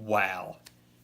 Wow.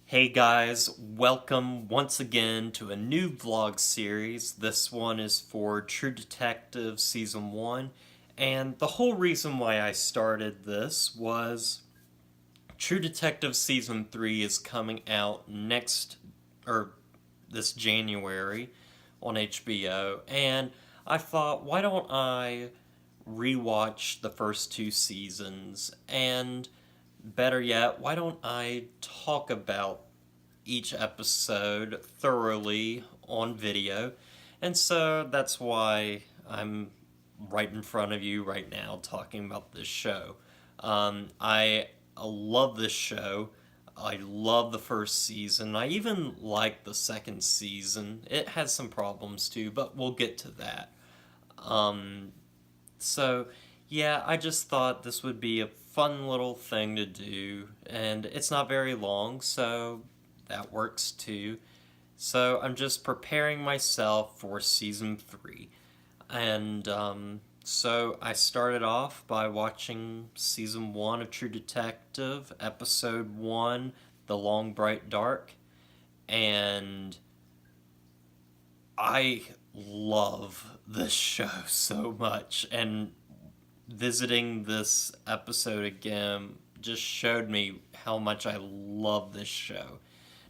Hey guys, welcome once again to a new vlog series. This one is for True Detective Season 1, and the whole reason why I started this was True Detective Season 3 is coming out this January on HBO, and I thought, why don't I rewatch the first two seasons, and better yet, why don't I talk about each episode thoroughly on video? And so that's why I'm right in front of you right now talking about this show. I love this show. I love the first season. I even like the second season. It has some problems too, but we'll get to that. Um, so, yeah, I just thought this would be a fun little thing to do, and it's not very long, so that works too. So, I'm just preparing myself for season 3. And so, I started off by watching season 1 of True Detective, episode 1, The Long Bright Dark, and I love this show so much, and visiting this episode again just showed me how much I love this show.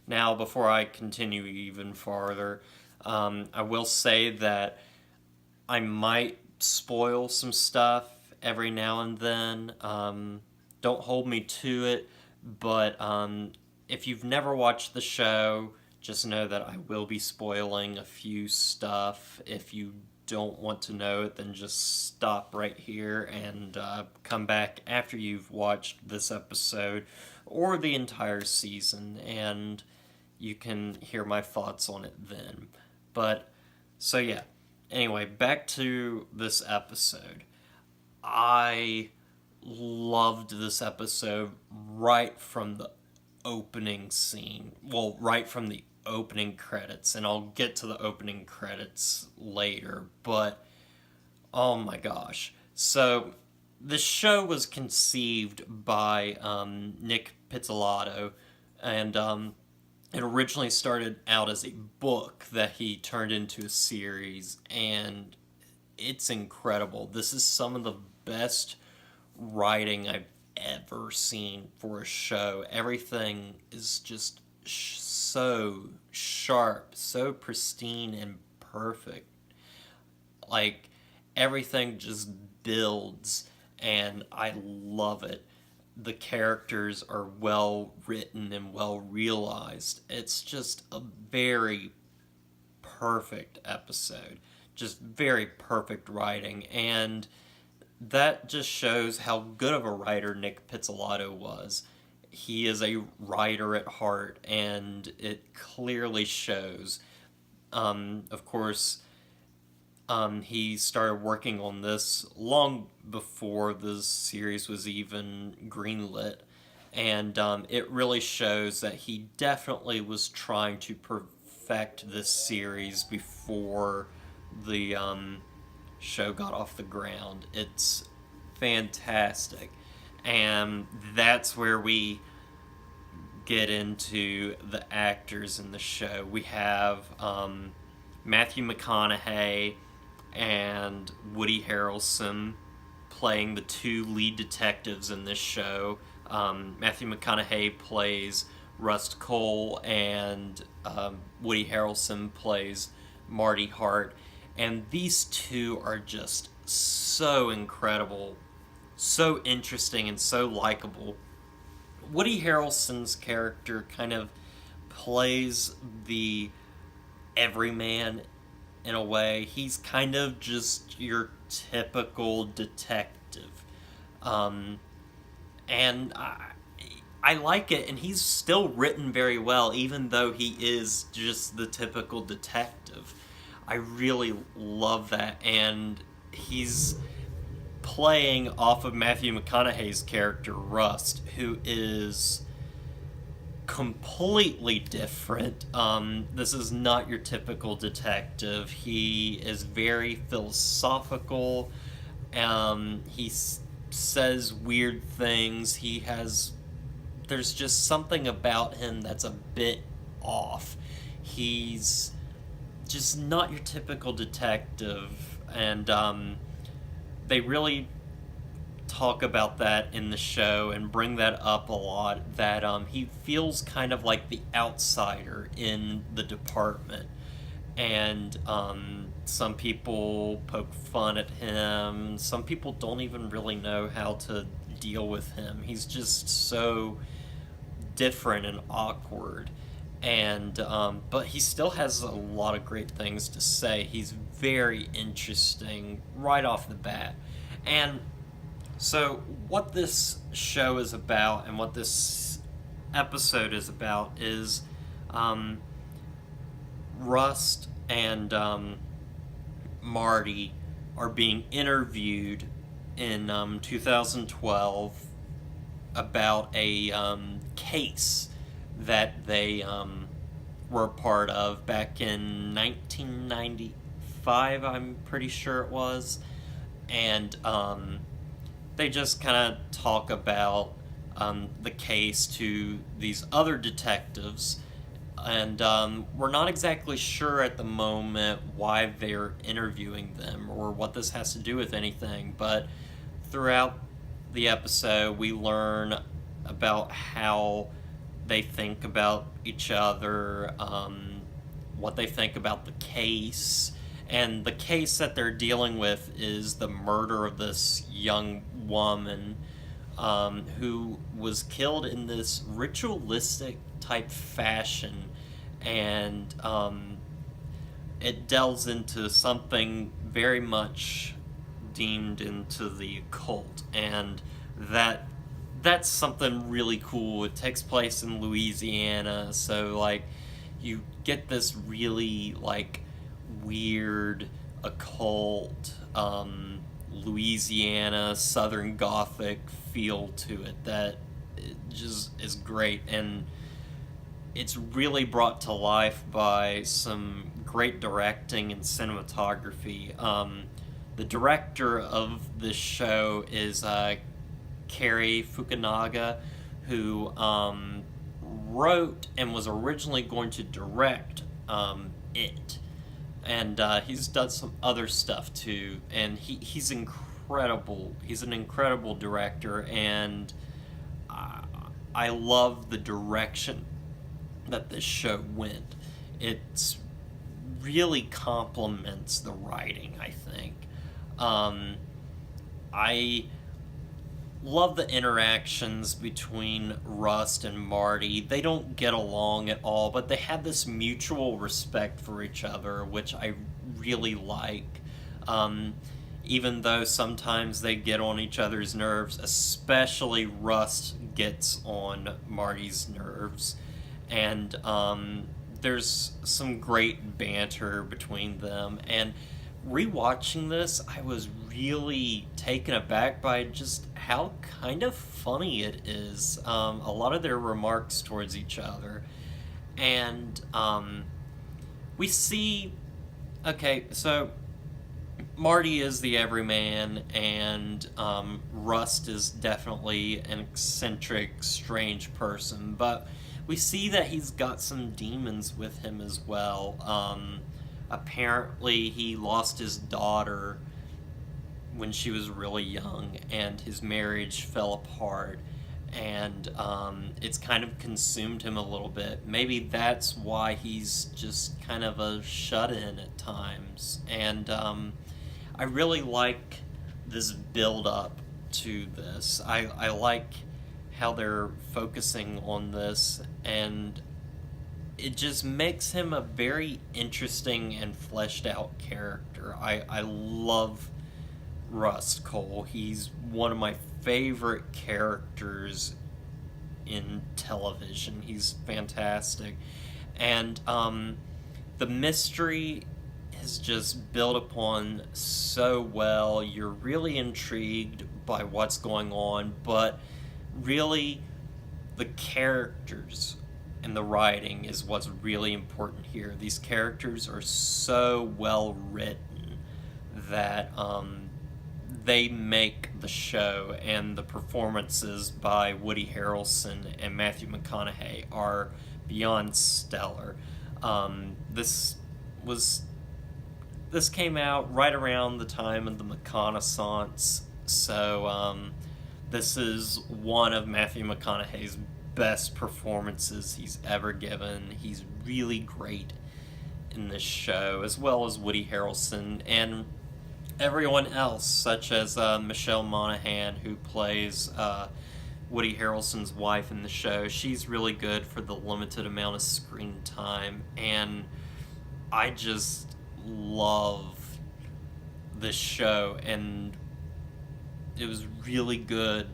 Now, before I continue even farther, I will say that I might spoil some stuff every now and then. Don't hold me to it, but if you've never watched the show, just know that I will be spoiling a few stuff. If you don't want to know it, then just stop right here and come back after you've watched this episode or the entire season, and you can hear my thoughts on it then. But, so yeah. Anyway, back to this episode. I loved this episode right from the opening scene. Well, right from the opening credits, and I'll get to the opening credits later, but oh my gosh. So, this show was conceived by Nick Pizzolatto, and it originally started out as a book that he turned into a series, and it's incredible. This is some of the best writing I've ever seen for a show. Everything is just so sharp, so pristine and perfect. Like, everything just builds, and I love it. The characters are well written and well realized. It's just a very perfect episode. Just very perfect writing, and that just shows how good of a writer Nick Pizzolatto was. He is a writer at heart, and it clearly shows. Of course, he started working on this long before the series was even greenlit, and it really shows that he definitely was trying to perfect this series before the show got off the ground. It's fantastic. And that's where we get into the actors in the show. We have Matthew McConaughey and Woody Harrelson playing the two lead detectives in this show. Matthew McConaughey plays Rust Cole, and Woody Harrelson plays Marty Hart. And these two are just so incredible, so interesting, and so likable. Woody Harrelson's character kind of plays the everyman in a way. He's kind of just your typical detective. And I like it, and he's still written very well, even though he is just the typical detective. I really love that, and he's playing off of Matthew McConaughey's character, Rust, who is completely different. This is not your typical detective. He is very philosophical. He says weird things. He has there's just something about him that's a bit off. He's just not your typical detective, and they really talk about that in the show and bring that up a lot, that he feels kind of like the outsider in the department, and some people poke fun at him, some people don't even really know how to deal with him. He's just so different and awkward, and but he still has a lot of great things to say. He's very interesting right off the bat. And so what this show is about, and what this episode is about, is Rust and Marty are being interviewed in 2012 about a case that they were a part of back in 1995, I'm pretty sure it was. And they just kind of talk about the case to these other detectives, and we're not exactly sure at the moment why they're interviewing them or what this has to do with anything, but throughout the episode we learn about how they think about each other, what they think about the case. And the case that they're dealing with is the murder of this young woman who was killed in this ritualistic type fashion. And it delves into something very much deemed into the occult. And that's something really cool. It takes place in Louisiana, so like you get this really like weird occult Louisiana Southern Gothic feel to it that it just is great, and it's really brought to life by some great directing and cinematography. The director of this show is Cary Fukunaga, who wrote and was originally going to direct it. And he's done some other stuff too, and he's incredible. He's an incredible director, and I love the direction that this show went. It's really complements the writing, I think. I love the interactions between Rust and Marty. They don't get along at all, but they have this mutual respect for each other, which I really like. Even though sometimes they get on each other's nerves, especially Rust gets on Marty's nerves. And there's some great banter between them. And rewatching this, I was really taken aback by just how kind of funny it is. A lot of their remarks towards each other. And we see, okay, so Marty is the everyman, and Rust is definitely an eccentric, strange person, but we see that he's got some demons with him as well. Apparently he lost his daughter when she was really young, and his marriage fell apart, and it's kind of consumed him a little bit. Maybe that's why he's just kind of a shut-in at times. And I really like this build-up to this. I like how they're focusing on this, and it just makes him a very interesting and fleshed out character. I love Rust Cole. He's one of my favorite characters in television. He's fantastic. And the mystery is just built upon so well. You're really intrigued by what's going on, but really the characters and the writing is what's really important here. These characters are so well written that they make the show, and the performances by Woody Harrelson and Matthew McConaughey are beyond stellar. This came out right around the time of the reconnaissance, so this is one of Matthew McConaughey's best performances he's ever given. He's really great in this show, as well as Woody Harrelson and everyone else, such as Michelle Monaghan, who plays Woody Harrelson's wife in the show. She's really good for the limited amount of screen time, and I just love this show, and it was really good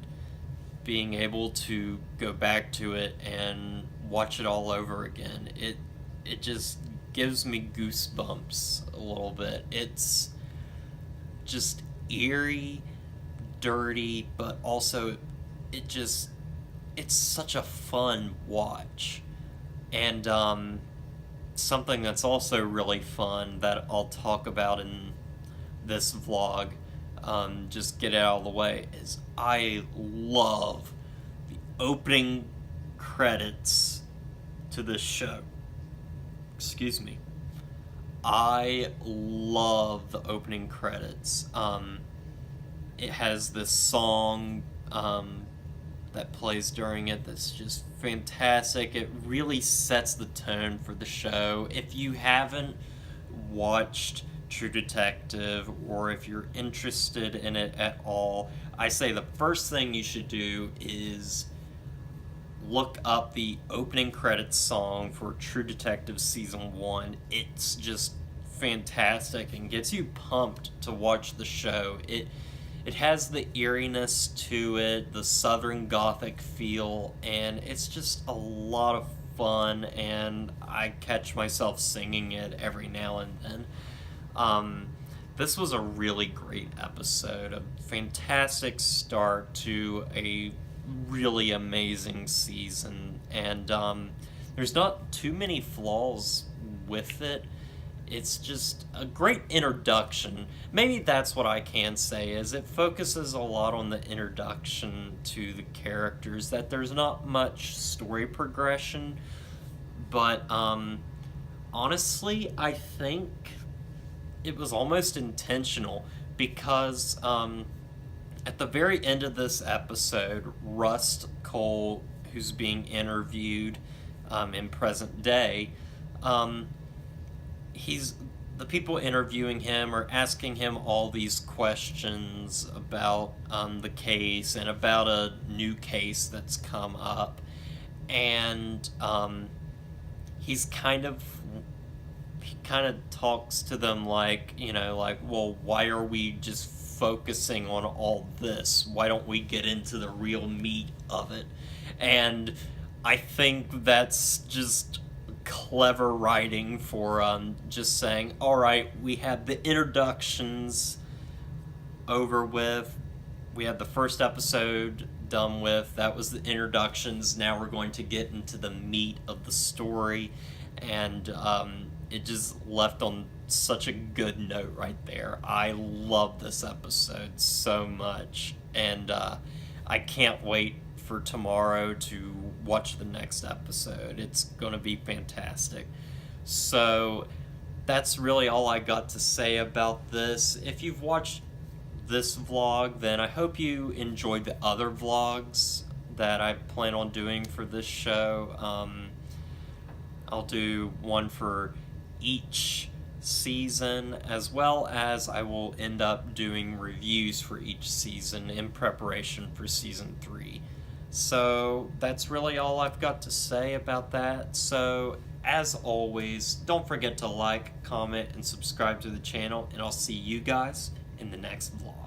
being able to go back to it and watch it all over again. It just gives me goosebumps a little bit. It's just eerie, dirty, but also it's such a fun watch. And something that's also really fun that I'll talk about in this vlog, just get it out of the way, is I love the opening credits to this show. Excuse me. I love the opening credits. It has this song that plays during it that's just fantastic. It really sets the tone for the show. If you haven't watched True Detective, or if you're interested in it at all, I say the first thing you should do is look up the opening credits song for True Detective Season 1. It's just fantastic and gets you pumped to watch the show. It has the eeriness to it, the Southern Gothic feel, and it's just a lot of fun, and I catch myself singing it every now and then. This was a really great episode, a fantastic start to a really amazing season, and there's not too many flaws with it. It's just a great introduction. Maybe that's what I can say, is it focuses a lot on the introduction to the characters, that there's not much story progression, but honestly, I think it was almost intentional, because at the very end of this episode, Rust Cole, who's being interviewed in present day, the people interviewing him are asking him all these questions about the case and about a new case that's come up, and he kind of talks to them like, well, why are we just focusing on all this? Why don't we get into the real meat of it? And I think that's just clever writing for just saying, all right, we had the introductions over with, we had the first episode done with, that was the introductions, now we're going to get into the meat of the story, and it just left on such a good note right there. I love this episode so much, and I can't wait for tomorrow to watch the next episode. It's gonna be fantastic. So that's really all I got to say about this. If you've watched this vlog, then I hope you enjoyed the other vlogs that I plan on doing for this show. I'll do one for each season, as well as I will end up doing reviews for each season in preparation for season 3. So that's really all I've got to say about that. So as always, don't forget to like, comment, and subscribe to the channel, and I'll see you guys in the next vlog.